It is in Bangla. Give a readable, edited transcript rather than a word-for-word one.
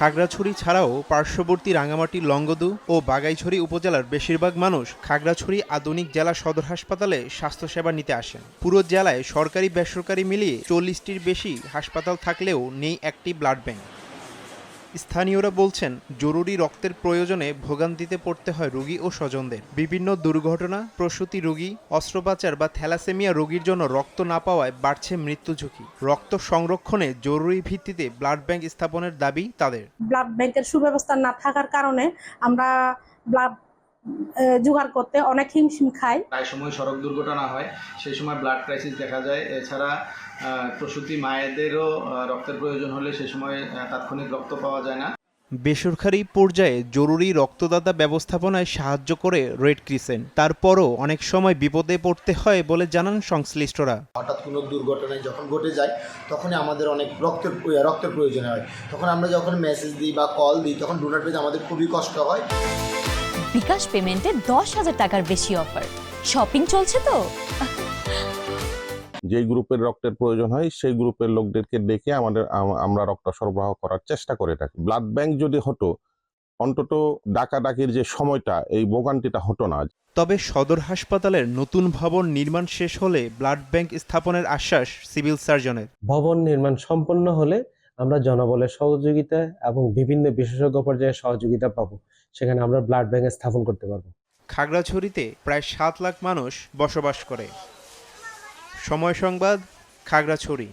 খাগড়াছড়ি ছাড়াও পার্শ্ববর্তী রাঙামাটি, লংগদু ও বাগাইছড়ি উপজেলার বেশিরভাগ মানুষ খাগড়াছড়ি আধুনিক জেলা সদর হাসপাতালে স্বাস্থ্যসেবা নিতে আসেন। পুরো জেলায় সরকারি বেসরকারি মিলিয়ে 40টির বেশি হাসপাতাল থাকলেও নেই একটি ব্লাড ব্যাংক। স্থানীয়রা বলছেন, জরুরি রক্তের প্রয়োজনে ভোগান্তিতে পড়তে হয় রোগী ও স্বজনদের। বিভিন্ন দুর্ঘটনা, প্রসূতি রোগী, অস্ত্রোপচার বা থ্যালাসেমিয়া রোগীর জন্য রক্ত না পাওয়ায় বাড়ছে মৃত্যু ঝুঁকি। রক্ত সংরক্ষণে জরুরি ভিত্তিতে ব্লাড ব্যাংক স্থাপনের দাবি তাদের। ব্লাড ব্যাংকের সুব্যবস্থা না থাকার কারণে আমরা ব্লাড জোগাড় করতে অনেক হিমশিম খাই। প্রায় সময় সড়ক দুর্ঘটনা হয়, সেই সময় ব্লাড ক্রাইসিস দেখা যায়। এছাড়া প্রসূতি মায়েদেরও রক্তের প্রয়োজন হলে সে সময় তাৎক্ষণিক রক্ত পাওয়া যায় না। বেসরকারি পর্যায়ে জরুরি রক্তদাতা ব্যবস্থাপনায় সাহায্য করে রেড ক্রিসেন্ট। তারপরও অনেক সময় বিপদে পড়তে হয় বলে জানান সংশ্লিষ্টরা। হঠাৎ কোনো দুর্ঘটনায় যখন ঘটে যায় তখনই আমাদের অনেক রক্তের প্রয়োজন হয়। তখন আমরা যখন মেসেজ দিই বা কল দিই তখন ডোনার পেতে আমাদের খুবই কষ্ট হয়। বিকাশ পেমেন্টে 10,000 টাকার বেশি অফার। শপিং চলছে তো। যে গ্রুপের রক্তের প্রয়োজন হয় সেই গ্রুপের লোকদেরকে ডেকে আমরা রক্ত সরবরাহ করার চেষ্টা করে থাকি। ব্লাড ব্যাংক যদি হতো, অন্তত ডাকাডাকির যে সময়টা, এই ভোগান্তিটা হতো না। তবে সদর হাসপাতালের নতুন ভবন নির্মাণ শেষ হলে ব্লাড ব্যাংক স্থাপনের আশ্বাস সিভিল সার্জনের। ভবন নির্মাণ সম্পন্ন হলে আমরা জনবলের সহযোগিতা এবং বিভিন্ন বিশেষজ্ঞ পর্যায়ে সহযোগিতা পাবো। সেখানে আমরা ব্লাড ব্যাংক স্থাপন করতে পারবো। খাগড়াছড়িতে প্রায় 7 লাখ মানুষ বসবাস করে। সময় সংবাদ, খাগড়াছড়ি।